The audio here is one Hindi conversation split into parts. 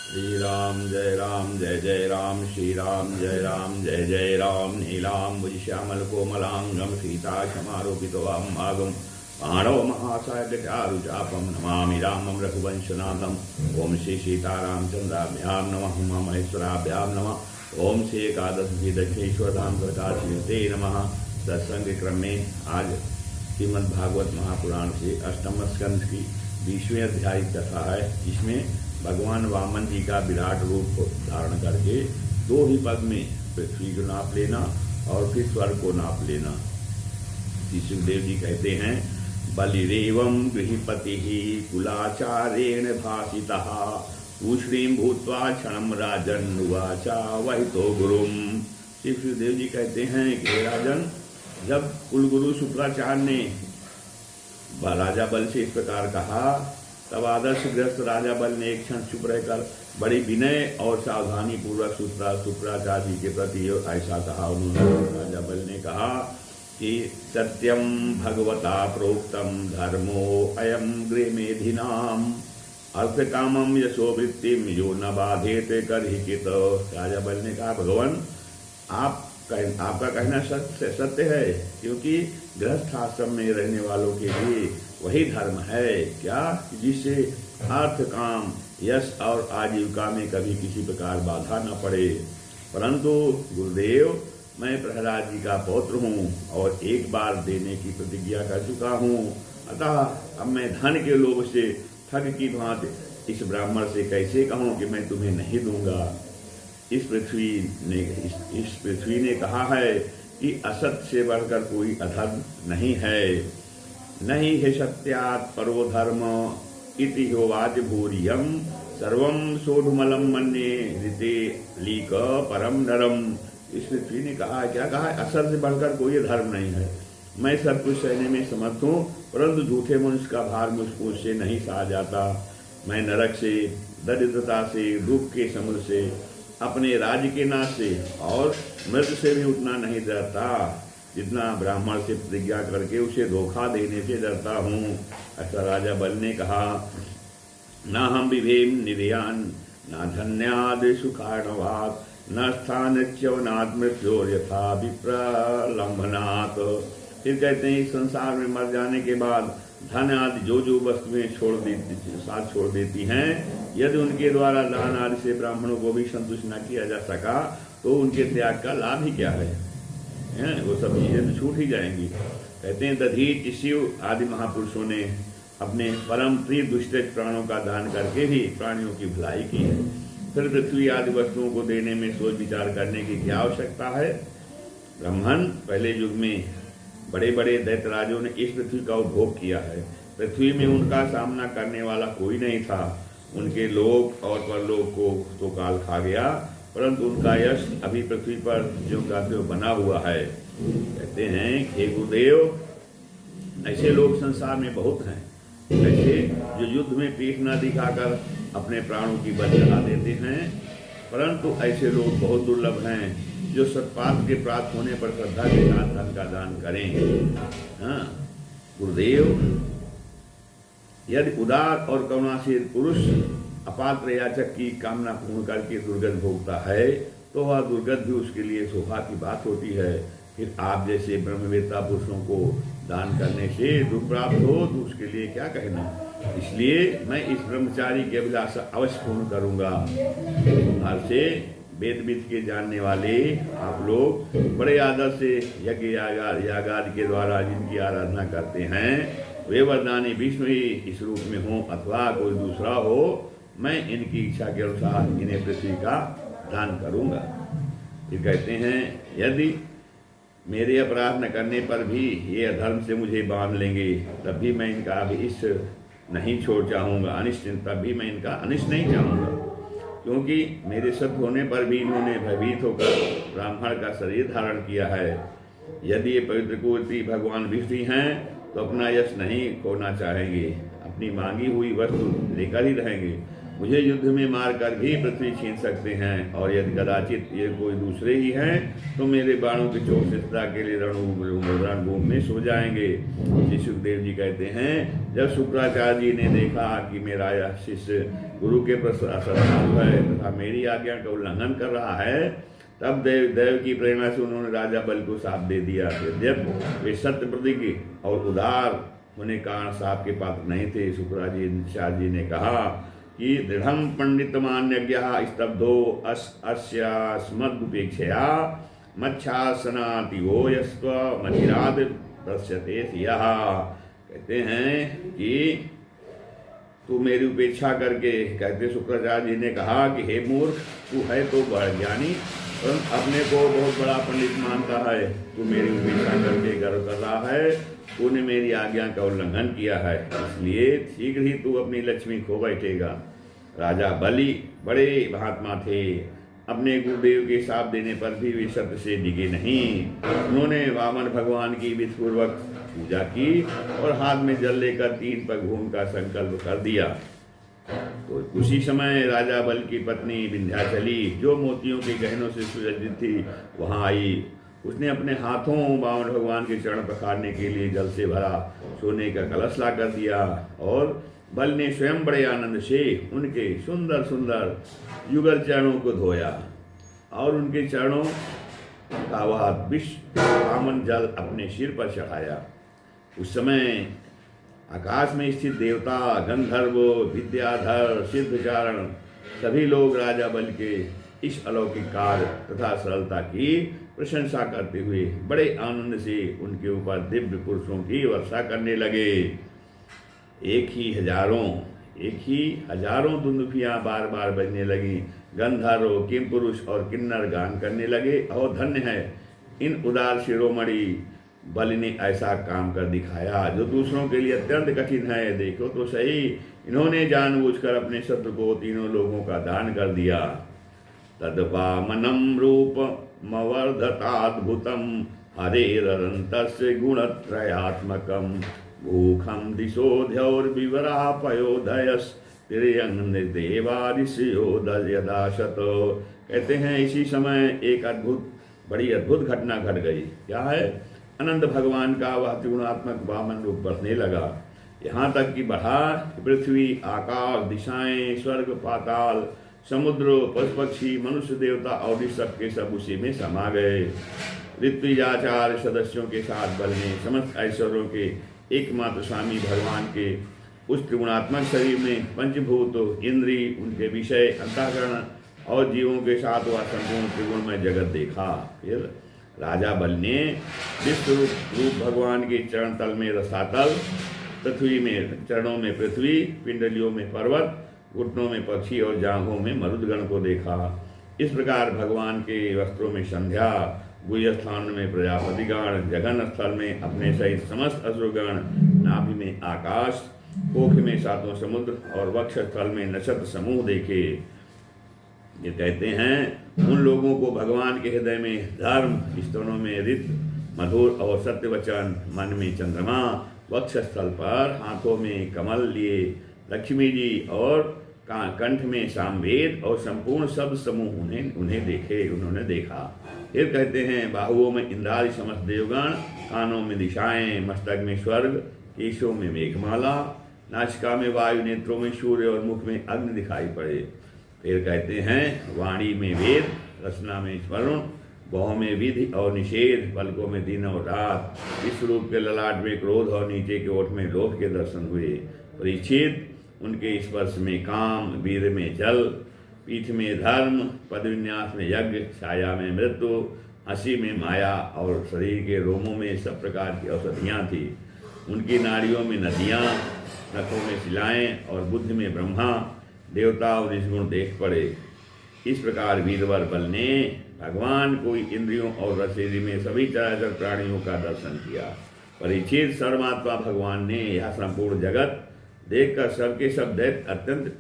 जय राम जय जय राम श्री राम जय जय राम नीलाम्बुज श्यामल कोमलांगम सीता क्षमारोपितवामागम पाणव महासागरचारुचापम नमामि रामं रघुवंशनाथम। ओम श्री सीतारामचंद्राभ्याम नमः उमा महेश्वराभ्याम नमः। ओम श्री एकादशी दक्षिणेश्वर धाम प्रकाशते नमः। सत्संग क्रम में आज श्रीमद् भागवत महापुराण से अष्टम स्कंद की 20वें अध्याय कथा है। इसमें भगवान वामन जी का विराट रूप धारण करके 2 ही पद में पृथ्वी को नाप लेना और फिर स्वर्ग को नाप लेना। सुखदेव जी कहते हैं, बलिरेवं गृहपति कुलाचारेण भाषितः तूष्णीं भूत्वा क्षणं राजन्नुवाचा वही तो गुरुम। सुखदेव जी कहते हैं कि हे राजन, जब कुलगुरु शुक्राचार्य ने राजा बल से इस प्रकार कहा, तब आदर्शग्रस्त राजा बल ने एक क्षण चुप रहकर बड़ी विनय और सावधानी पूर्वक शुक्राचार्य जी के प्रति ऐसा कहा। उन्होंने राजा बल ने कहा कि सत्यम भगवता प्रोक्तम धर्मो अयम गृहमेधिनाम अर्थ कामम यशोवृत्तिम यो न बाधेत करहिकित। राजा बल ने कहा, भगवान आपका कहना सत्य है, क्योंकि गृहस्थ आश्रम में रहने वालों के लिए वही धर्म है क्या, जिससे अर्थ काम यश और आजीविका में कभी किसी प्रकार बाधा न पड़े। परंतु गुरुदेव, मैं प्रहलाद जी का पौत्र हूँ और एक बार देने की प्रतिज्ञा कर चुका हूँ, अतः अब मैं धन के लोभ से ठग की भांति इस ब्राह्मण से कैसे कहूँ कि मैं तुम्हें नहीं दूंगा। इस पृथ्वी ने कहा है कि असत से बढ़कर कोई अधर्म नहीं है। नहीं है सत्यात् परो धर्म इति होवाच भूरियम सर्वम सोढ़ुमलम मन्ये ऋते लीक परम नरम। इस पृथ्वी ने कहा, क्या कहा है, असत से बढ़कर कोई धर्म नहीं है। मैं सब कुछ सहने में समर्थ हूँ, परंतु झूठे मनुष्य का भार मुझसे नहीं सहा जाता। मैं नरक से, दरिद्रता से, दुख के समुद्र से, अपने राज्य के नाश से और मृत्यु से भी उतना नहीं डरता जितना ब्राह्मण से प्रतिज्ञा करके उसे धोखा देने से डरता हूँ। ऐसा राजा बल ने कहा, न हम विभेम निधयान न धन्याद सुखाणवात न स्थान च्यवनात् मृत्योर यथा विप्रलंबनात्। फिर कहते हैं, इस संसार में मर जाने के बाद धन आदि जो वस्तुएं छोड़ देती हैं, यदि उनके द्वारा दान आदि से ब्राह्मणों को भी संतुष्ट न किया जा सका तो उनके त्याग का लाभ ही क्या है? वो सब चीजें तो छूट ही जाएंगी। कहते हैं, दधीच शिव आदि महापुरुषों ने अपने परम प्रिय दुष्ट प्राणों का दान करके भी प्राणियों की भलाई की है। फिर पृथ्वी आदि वस्तुओं को देने में सोच विचार करने की क्या आवश्यकता है? ब्राह्मण पहले युग में बड़े बड़े दैत्यराजों ने इस पृथ्वी का उपभोग किया है। पृथ्वी में उनका सामना करने वाला कोई नहीं था। उनके लोक और परलोक को तो काल खा गया, परंतु उनका यश अभी पृथ्वी पर ज्यों का त्यों बना हुआ है। कहते हैं, हे गुरुदेव, ऐसे लोग संसार में बहुत हैं, ऐसे जो युद्ध में पीठ न दिखाकर अपने प्राणों की बलि चढ़ा देते हैं, परंतु ऐसे लोग बहुत दुर्लभ हैं जो सत्पात्र के प्राप्त होने पर श्रद्धा के साथ धन का दान करें। हाँ गुरुदेव, यदि उदार और करुणाशील पुरुष अपात्र याचक की कामना पूर्ण करके दुर्गत भोगता है तो वह दुर्गत भी उसके लिए शोभा की बात होती है। फिर आप जैसे ब्रह्मवेत्ता पुरुषों को दान करने से दुख प्राप्त हो तो उसके लिए क्या कहना। इसलिए मैं इस ब्रह्मचारी की अभिलाषा अवश्य पूर्ण करूंगा। आज से वेद विद के जानने वाले आप लोग बड़े आदर से यज्ञ यागादि के द्वारा जिनकी आराधना करते हैं, वे वरदानी विष्णु ही इस रूप में हो अथवा कोई दूसरा हो, मैं इनकी इच्छा के अनुसार इन्हें पृथ्वी का दान करूंगा। फिर कहते हैं, यदि मेरे अपराध न करने पर भी ये अधर्म से मुझे बांध लेंगे तब भी मैं इनका अनिष्ट नहीं छोड़ चाहूँगा, तब भी मैं इनका अनिष्ट नहीं चाहूँगा, क्योंकि मेरे सत्य होने पर भी इन्होंने भयभीत होकर ब्राह्मण का शरीर धारण किया है। यदि ये पवित्र कुवती भगवान विष्णु हैं तो अपना यश नहीं खोना चाहेंगे, अपनी मांगी हुई वस्तु लेकर ही रहेंगे। मुझे युद्ध में मारकर भी पृथ्वी छीन सकते हैं, और यदि कदाचित ये कोई दूसरे ही हैं तो मेरे बाणों की चोट से सदा के लिए रणभूमि में सो जाएंगे। श्री सुखदेव जी कहते हैं, जब शुक्राचार्य जी ने देखा कि मेरा यह शिष्य गुरु के प्रति अश्रद्धालु है तथा मेरी आज्ञा का उल्लंघन कर रहा है, तब देव की प्रेरणा से उन्होंने राजा बल को शाप दे दिया। यद्यप वे सत्य प्रतिज्ञ और उदार होने कारण शाप के पात्र नहीं थे। शुक्राचार्य जी ने कहा कि दृढ़ पंडित मान्यज्ञ स्तब्धो अस्मदुपेक्षया मच्छासनातिवो यस्व मचिराद दृश्यते सियः। कहते हैं कि तू मेरी उपेक्षा करके, कहते शुक्राचार्य जी ने कहा कि हे मूर्ख, तू है तो बड़ा ज्ञानी परंतु अपने को बहुत बड़ा पंडित मानता है। तू मेरी उपेक्षा करके गर्व कर रहा है, तूने मेरी आज्ञा का उल्लंघन किया है, इसलिए शीघ्र ही तू अपनी लक्ष्मी खो बैठेगा। राजा बलि बड़े महात्मा थे, अपने गुरुदेव के शाप देने पर भी वे सत्य से डिगे नहीं। उन्होंने वामन भगवान की विधिपूर्वक पूजा की और हाथ में जल लेकर 3 पग घूम का संकल्प कर दिया। तो उसी समय राजा बल की पत्नी विंध्याचली, जो मोतियों के गहनों से सुसज्जित थी, वहां आई। उसने अपने हाथों वामन भगवान के चरण पखारने के लिए जल से भरा सोने का कलश ला कर दिया, और बल ने स्वयं बड़े आनंद से उनके सुंदर सुंदर युगल चरणों को धोया और उनके चरणों का वह विश्व पावन जल अपने सिर पर चढ़ाया। उस समय आकाश में स्थित देवता, गंधर्व, विद्याधर, सिद्धचारण सभी लोग राजा बल के इस अलौकिक कार्य तथा सरलता की प्रशंसा करते हुए बड़े आनंद से उनके ऊपर दिव्य पुरुषों की वर्षा करने लगे। एक ही हजारों दुंदुभियां बार बार बजने लगी। गंधर्व, किम पुरुष और किन्नर गान करने लगे, और धन्य है इन उदार शिरोमणि बल ने ऐसा काम कर दिखाया जो दूसरों के लिए अत्यंत कठिन है। देखो तो सही, इन्होंने जानबूझकर अपने शत्रु को तीनों लोगों का दान कर दिया। तदपामनम रूपमवर्धताद्भुतम हरेरन्तस्य गुणत्रयात्मकम भूखम दिशोध्यौर्विवरापयोधयस् तिर्यंगदेवादिशयोदयदाशत। कहते हैं इसी समय एक बड़ी अद्भुत घटना घट गई। क्या है? अनंत भगवान का वह त्रिगुणात्मक वामन रूप बढ़ने लगा, यहाँ तक कि बढ़ा पृथ्वी, आकाश, दिशाएं, स्वर्ग, पाताल, समुद्र, पशु पक्षी, मनुष्य, देवता और इस सब के सब उसी में समा गए। ऋत्विजाचार्य सदस्यों के साथ बल ने समस्त ऐश्वर्यों के एकमात्र स्वामी भगवान के उस त्रिगुणात्मक शरीर में पंचभूत, इंद्री, उनके विषय, अंतःकरण और जीवों के साथ वह संपूर्ण त्रिगुणमय जगत देखा। फिर राजा बल ने विश्व रूप भगवान के चरण तल में रसातल, पृथ्वी में चरणों में पृथ्वी, पिंडलियों में पर्वत, घुटनों में पक्षी और जांघों में मरुदगण को देखा। इस प्रकार भगवान के वस्त्रों में संध्या, गुह्य स्थान में प्रजापतिगण, जघन स्थल में अपने सहित समस्त असुरगण, नाभि में आकाश, कोख में 7 समुद्र और वक्ष स्थल में नक्षत्र समूह देखे। ये कहते हैं उन लोगों को भगवान के हृदय में धर्म, स्तनों में ऋत, मधुर और सत्य वचन, मन में चंद्रमा, वक्ष स्थल पर हाथों में कमल लिए लक्ष्मी जी और कंठ में सामवेद और संपूर्ण शब्द समूह उन्होंने देखा। फिर कहते हैं बाहुओं में इंद्रादि समस्त देवगण, कानों में दिशाएं, मस्तक में स्वर्ग, केशों में मेघमाला, नासिका में वायु, नेत्रों में सूर्य और मुख में अग्नि दिखाई पड़े। फिर कहते हैं वाणी में वेद, रचना में वरुण, बाहों में विधि और निषेध, पलकों में दिन और रात, इस रूप के ललाट में क्रोध और नीचे के ओठ में लोभ के दर्शन हुए। परीक्षित, उनके स्पर्श में काम, वीर में जल, पीठ में धर्म, पदविन्यास में यज्ञ, छाया में मृत्यु, हंसी में माया और शरीर के रोमों में सब प्रकार की औषधियाँ थी। उनकी नाड़ियों में नदियाँ, नखों में शिलाएं और बुद्धि में ब्रह्मा, देवता और ऋषिगुण देख पड़े। इस प्रकार वीरवर बल ने भगवान को इंद्रियों और रसेरी में सभी चराचर प्राणियों का दर्शन किया। परीक्षित, सर्वमात्मा भगवान ने यह संपूर्ण जगत देखकर सबके सब दैत्य अत्यंत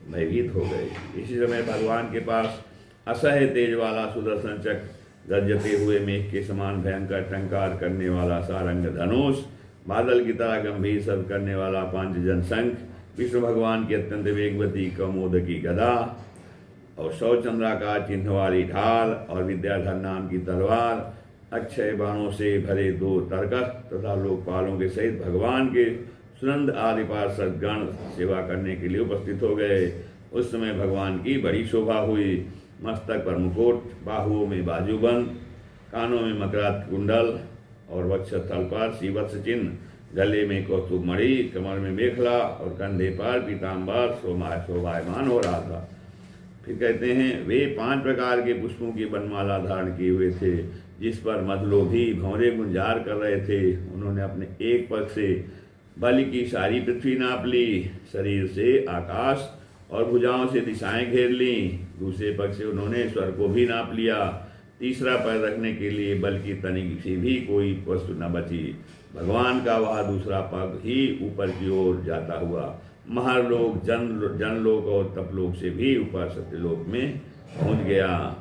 भयभीत हो गए। इसी समय भगवान के पास असह्य तेज वाला सुदर्शन चक्र, गरजते हुए मेघ के समान भयंकर टंकार करने वाला सारंग धनुष, बादल की तरह गंभीर शब्द करने वाला पांचजन शंख, विष्णु भगवान की अत्यंत वेगवती कमोदकी गदा और 100 चंद्राकार चिन्ह वाली ढाल और विद्याधर नाम की तलवार, अक्षय बाणों से भरे 2 तरकस तथा लोकपालों के सहित भगवान के सुनंद आदि पार्षद गण सेवा करने के लिए उपस्थित हो गए। उस समय भगवान की बड़ी शोभा हुई। मस्तक पर मुकुट, बाहुओं में बाजूबंद, कानों में मकरात कुंडल और वक्षस्थल पर सीवत्स चिन्ह, गले में कौस्तुभ मणि, कमर में मेखला और कंधे पर पीताम्बर शोभायमान हो रहा था। फिर कहते हैं, वे 5 प्रकार के पुष्पों की वनमाला धारण किए हुए थे, जिस पर मधलोभी भंवरे गुंजार कर रहे थे। उन्होंने अपने एक पग से बलि की सारी पृथ्वी नाप ली, शरीर से आकाश और भुजाओं से दिशाएं घेर ली। दूसरे पग से उन्होंने स्वर को भी नाप लिया। तीसरा पैर रखने के लिए बल की तनिक से भी कोई वस्तु न बची। भगवान का वह दूसरा पग ही ऊपर की ओर जाता हुआ महरलोक, जनलोक और तपलोक से भी ऊपर सत्यलोक में पहुंच गया।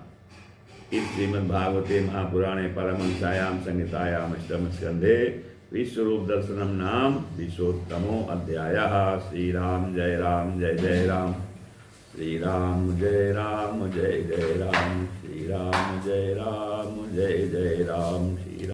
इस श्रीमद्भागवते महापुराणे परमहंसायां संहितायां अष्टम स्कंधे विश्वरूप दर्शनम नाम विश्वोत्तमो अध्यायः। श्री राम जय राम जय जय राम, श्री राम जय राम जय जय राम, श्री राम जय राम जय जय राम।